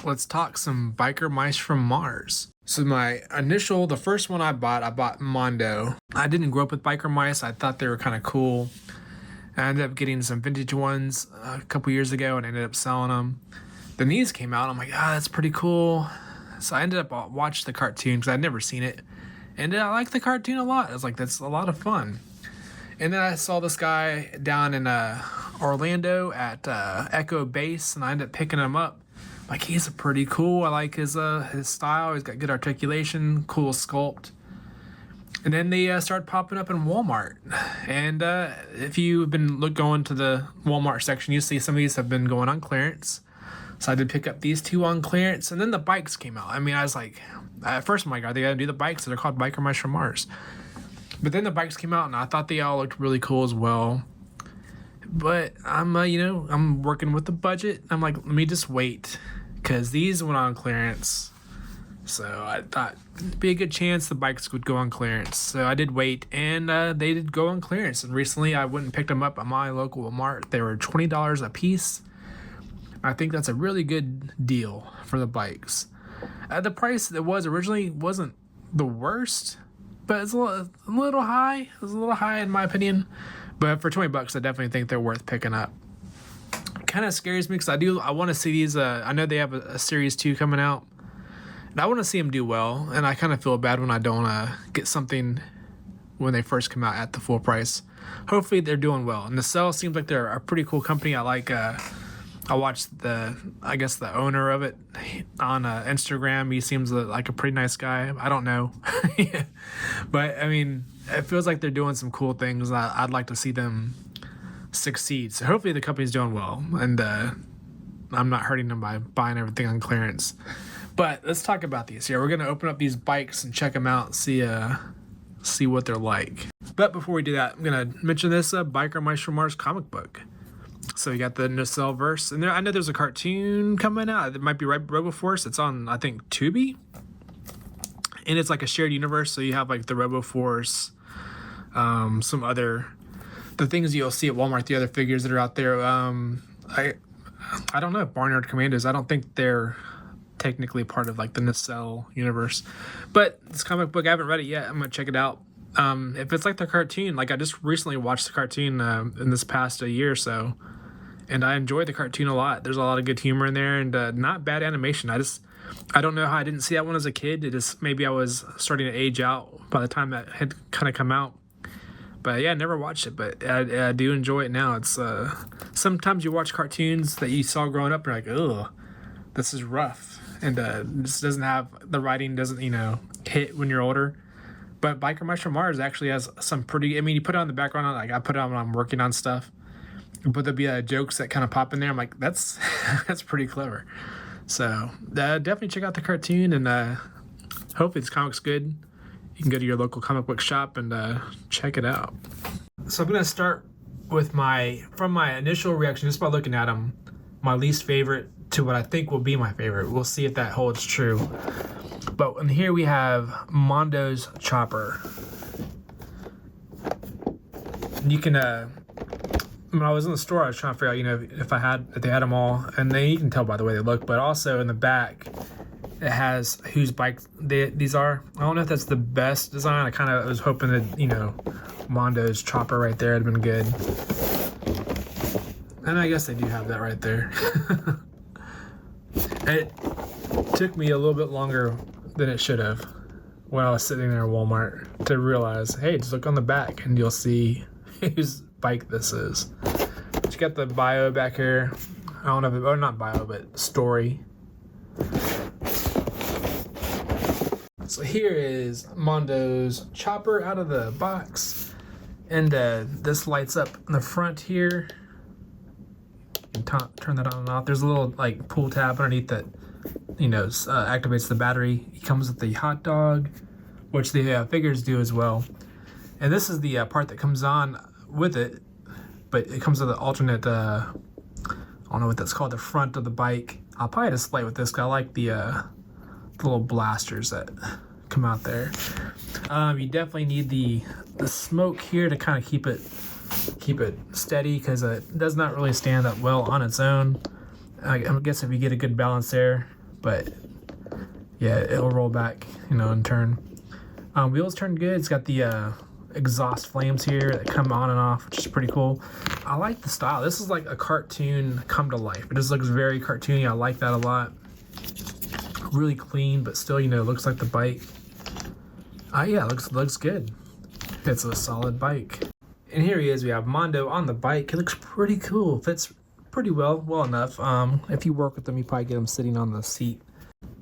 let's talk some biker mice from Mars. So the first one I bought Mondo. I didn't grow up with biker mice. I thought they were kind of cool. I ended up getting some vintage ones a couple years ago and ended up selling them. Then these came out. I'm like, that's pretty cool. So I ended up watching the cartoon because I'd never seen it. And I liked the cartoon a lot. I was like, that's a lot of fun. And then I saw this guy down in Orlando at Echo Base, and I ended up picking him up. Like, he's pretty cool. I like his style. He's got good articulation, cool sculpt. And then they start popping up in Walmart. And if you've been going to the Walmart section, you see some of these have been going on clearance. So I did pick up these two on clearance, and then the bikes came out. I mean, I was like, at first I'm like, are they gonna do the bikes? So they're called Biker Mice from Mars. But then the bikes came out, and I thought they all looked really cool as well. But I'm working with the budget. I'm like, let me just wait, because these went on clearance. So I thought it'd be a good chance the bikes would go on clearance. So I did wait, and they did go on clearance. And recently I went and picked them up at my local Walmart. They were $20 a piece. I think that's a really good deal for the bikes. The price that was originally wasn't the worst, but it's a little high. It was a little high in my opinion. But for $20, I definitely think they're worth picking up. Kind of scares me because I want to see these. I know they have a Series 2 coming out, and I want to see them do well. And I kind of feel bad when I don't get something when they first come out at the full price. Hopefully they're doing well. And Nacelle seems like they're a pretty cool company. I like. I watched the owner of it on Instagram. He seems like a pretty nice guy. I don't know. But, I mean, it feels like they're doing some cool things. I'd like to see them succeed. So hopefully the company's doing well. And I'm not hurting them by buying everything on clearance. But let's talk about these here. We're going to open up these bikes and check them out, see what they're like. But before we do that, I'm going to mention this Biker Mice from Mars comic book. So you got the Nacelle verse, and I know there's a cartoon coming out. It might be RoboForce. It's on, I think, Tubi, and it's like a shared universe. So you have like the RoboForce, some other the things you'll see at Walmart, the other figures that are out there. I don't know, Barnyard Commandos. I don't think they're technically part of like the Nacelle universe, but this comic book I haven't read it yet. I'm gonna check it out. If it's like the cartoon, like I just recently watched the cartoon in this past a year or so. And I enjoyed the cartoon a lot. There's a lot of good humor in there and not bad animation. I don't know how I didn't see that one as a kid. Maybe I was starting to age out by the time that had kind of come out. But yeah, I never watched it, but I do enjoy it now. It's sometimes you watch cartoons that you saw growing up and you're like, ugh, this is rough. And this doesn't have, the writing doesn't, hit when you're older. But Biker Mice from Mars actually has some pretty, you put it on the background, like I put it on when I'm working on stuff. But there'll be jokes that kind of pop in there. I'm like, that's pretty clever. So definitely check out the cartoon, and hopefully this comic's good. You can go to your local comic book shop and check it out. So I'm going to start with from my initial reaction, just by looking at them, my least favorite to what I think will be my favorite. We'll see if that holds true. But in here we have Mondo's Chopper. And you can... when I was in the store, I was trying to figure out, if they had them all, and you can tell by the way they look. But also in the back, it has whose bike these are. I don't know if that's the best design. I kind of was hoping that Mondo's Chopper right there had been good, and I guess they do have that right there. It took me a little bit longer than it should have when I was sitting there at Walmart to realize, hey, just look on the back and you'll see whose bike this is. But you got the bio back here. I don't know if or not bio, but story. So here is Mondo's Chopper out of the box, and this lights up in the front here. You can turn that on and off. There's a little like pull tab underneath that activates the battery. It comes with the hot dog, which the figures do as well. And this is the part that comes on with it, but it comes with an alternate I don't know what that's called, the front of the bike. I'll probably display with this because I like the little blasters that come out there. You definitely need the smoke here to kind of keep it steady, because it does not really stand up well on its own. I guess if you get a good balance there, but yeah, it'll roll back, and turn. Wheels turn good. It's got the exhaust flames here that come on and off, which is pretty cool. I like the style. This is like a cartoon come to life. It just looks very cartoony. I like that a lot. Really clean, but still, looks like the bike. Yeah, looks good. It's a solid bike. And here he is. We have Mondo on the bike. It looks pretty cool. Fits pretty well enough. If you work with them, you probably get him sitting on the seat.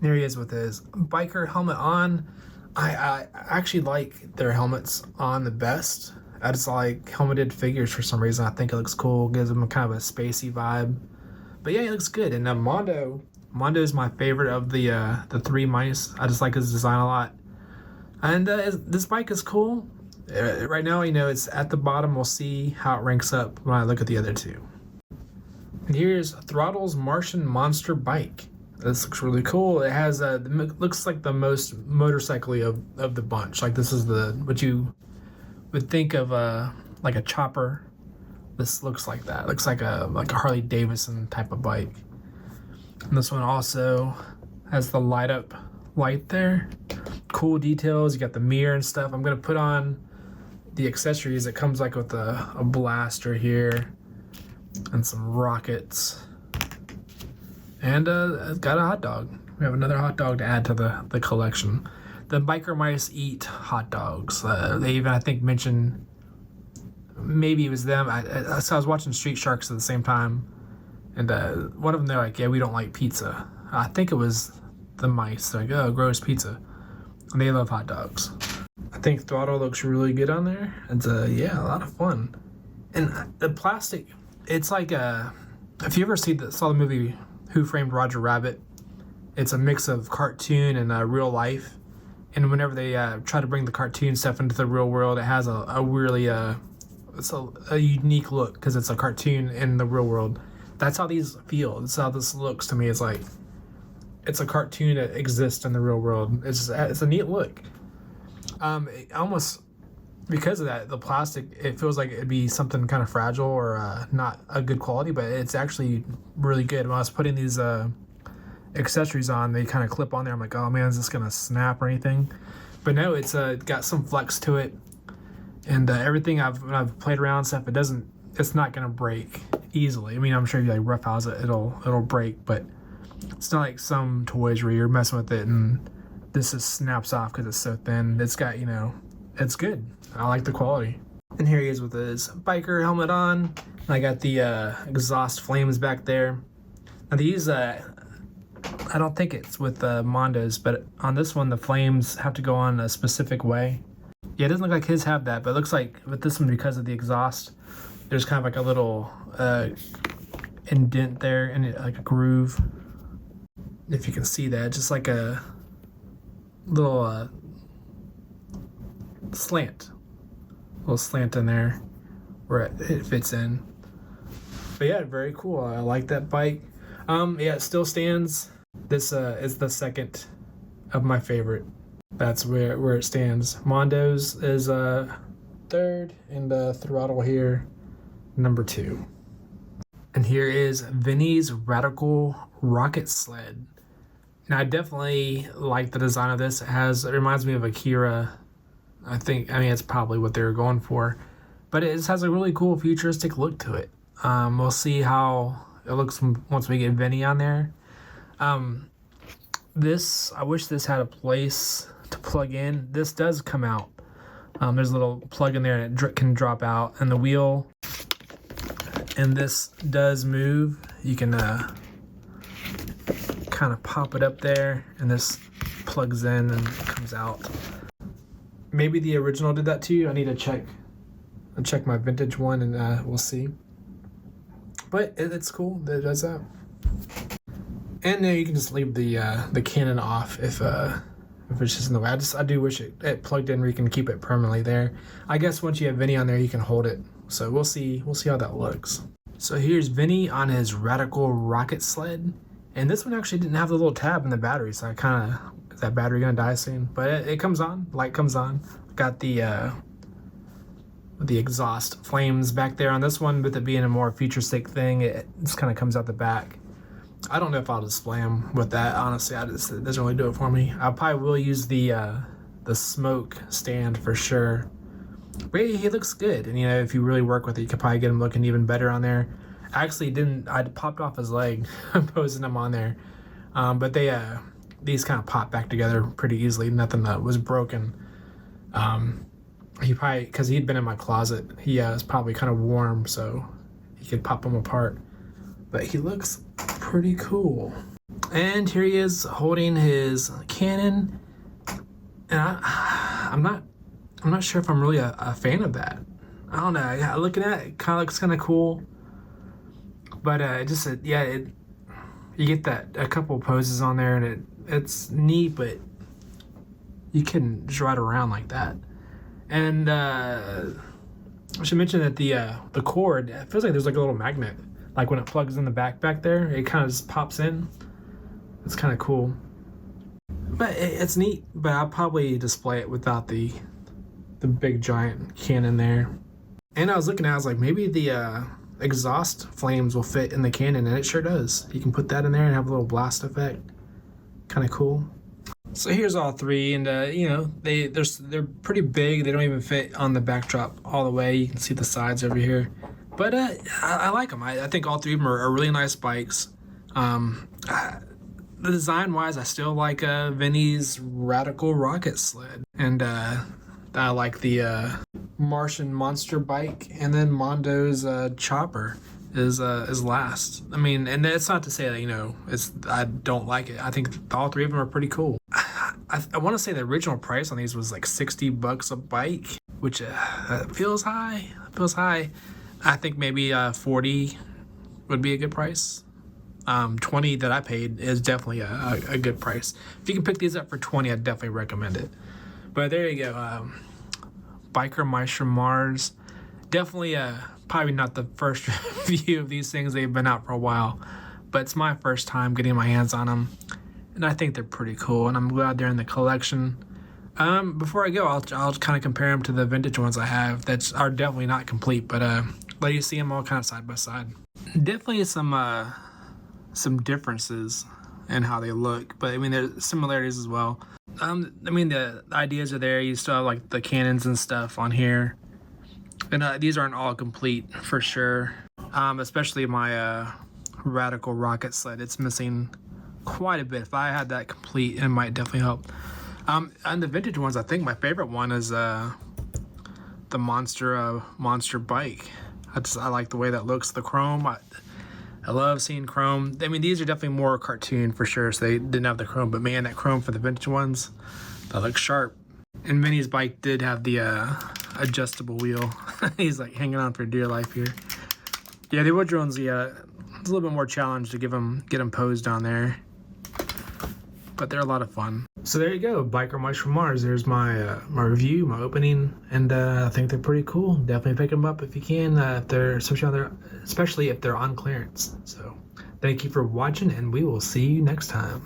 There he is with his biker helmet on. I actually like their helmets on the best. I just like helmeted figures for some reason. I think it looks cool. Gives them kind of a spacey vibe. But yeah, it looks good. And Mondo is my favorite of the three mice. I just like his design a lot. And this bike is cool. Right now, it's at the bottom. We'll see how it ranks up when I look at the other two. And here's Throttle's Martian Monster bike. This looks really cool. It has looks like the most motorcycle-y of the bunch. Like this is what you would think of like a chopper. This looks like that. It looks like a Harley Davidson type of bike. And this one also has the light there. Cool details. You got the mirror and stuff. I'm gonna put on the accessories. It comes like with a blaster here and some rockets. And it's got a hot dog. We have another hot dog to add to the collection. The biker mice eat hot dogs. They even, I think, mentioned, maybe it was them. So I was watching Street Sharks at the same time. And one of them, they're like, yeah, we don't like pizza. I think it was the mice. They're like, oh, gross pizza. And they love hot dogs. I think Throttle looks really good on there. It's yeah, a lot of fun. And the plastic, it's like if you ever saw the movie Who Framed Roger Rabbit, it's a mix of cartoon and real life. And whenever they try to bring the cartoon stuff into the real world, it has a really it's a unique look because it's a cartoon in the real world. That's how these feel. That's how this looks to me. It's like it's a cartoon that exists in the real world. It's a neat look. Almost because of that, the plastic, it feels like it'd be something kind of fragile or not a good quality, but it's actually really good. When I was putting these accessories on, they kind of clip on there. I'm like, oh man, is this gonna snap or anything? But no, it's got some flex to it, and everything when I've played around and stuff, it's not gonna break easily. I mean, I'm sure if you like roughhouse it, it'll break, but it's not like some toys where you're messing with it and this just snaps off because it's so thin. It's got, it's good. I like the quality. And here he is with his biker helmet on. And I got the exhaust flames back there. Now these, I don't think it's with Mondo's, but on this one, the flames have to go on a specific way. Yeah, it doesn't look like his have that, but it looks like with this one, because of the exhaust, there's kind of like a little indent there and like a groove. If you can see that, just like a little slant in there where it fits in. But yeah, very cool. I like that bike. Yeah, it still stands. This is the second of my favorite. That's where it stands. Mondo's is third, and Throttle here number 2. And here is Vinny's Radical Rocket Sled. Now, I definitely like the design of this. It reminds me of Akira. I mean, it's probably what they were going for. But it just has a really cool futuristic look to it. We'll see how it looks once we get Vinny on there. I wish this had a place to plug in. This does come out. There's a little plug in there and it can drop out. And the wheel, and this does move. You can kind of pop it up there, and this plugs in and comes out. Maybe the original did that too. I need to check my vintage one, and we'll see. But it's cool that it does that. And now you can just leave the cannon off if it's just in the way. I do wish it plugged in where you can keep it permanently there. I guess once you have Vinny on there, you can hold it. So we'll see how that looks. So here's Vinny on his Radical Rocket Sled. And this one actually didn't have the little tab in the battery, so is that battery gonna die soon? But it comes on, light comes on. Got the exhaust flames back there on this one, with it being a more futuristic thing, it just kind of comes out the back. I don't know if I'll display them with that. Honestly, it doesn't really do it for me. I probably will use the smoke stand for sure. But he looks good, and if you really work with it, you could probably get him looking even better on there. I actually didn't. I popped off his leg posing him on there, but these kind of pop back together pretty easily. Nothing that was broken. He probably, because he'd been in my closet, he was probably kind of warm, so he could pop them apart. But he looks pretty cool. And here he is holding his cannon, and I'm not sure if I'm really a fan of that. I don't know. Looking at it, kind of looks kind of cool, but you get that a couple poses on there, and it's neat, but you couldn't just ride around like that. And I should mention that the cord, it feels like there's like a little magnet. Like when it plugs in the back there, it kind of just pops in. It's kind of cool. But it's neat, but I'll probably display it without the big giant cannon there. And I was like, maybe the exhaust flames will fit in the cannon, and it sure does. You can put that in there and have a little blast effect. Kind of cool. So here's all three, and they're pretty big. They don't even fit on the backdrop all the way. You can see the sides over here, but I like them. I think all three of them are really nice bikes. The design wise, I still like Vinny's Radical Rocket Sled, and I like the Martian Monster bike, and then Mondo's Chopper is last. I mean, and that's not to say that I don't like it. I think all three of them are pretty cool. I want to say the original price on these was like $60 a bike, which feels high. I think maybe 40 would be a good price. 20 that I paid is definitely a good price. If you can pick these up for 20, I'd definitely recommend it. But there you go. Biker Mice from Mars. Definitely probably not the first review of these things. They've been out for a while, but it's my first time getting my hands on them, and I think they're pretty cool, and I'm glad they're in the collection. Before I go, I'll kind of compare them to the vintage ones I have that are definitely not complete, but let you see them all kind of side by side. Definitely some differences in how they look, but I mean there's similarities as well. I mean the ideas are there. You still have like the cannons and stuff on here, and these aren't all complete for sure. Especially my Radical Rocket Sled. It's missing quite a bit. If I had that complete, it might definitely help. And the vintage ones, I think my favorite one is the monster bike. I like the way that looks. The chrome. I love seeing chrome. I mean, these are definitely more cartoon for sure, so they didn't have the chrome. But man, that chrome for the vintage ones, that looks sharp. And Minnie's bike did have the adjustable wheel. He's like hanging on for dear life here. Yeah, the original ones, it's a little bit more challenge to get them posed on there. But they're a lot of fun. So there you go, Biker Mice from Mars. There's my review, my opening, and I think they're pretty cool. Definitely pick them up if you can. If they're especially if they're on clearance. So thank you for watching, and we will see you next time.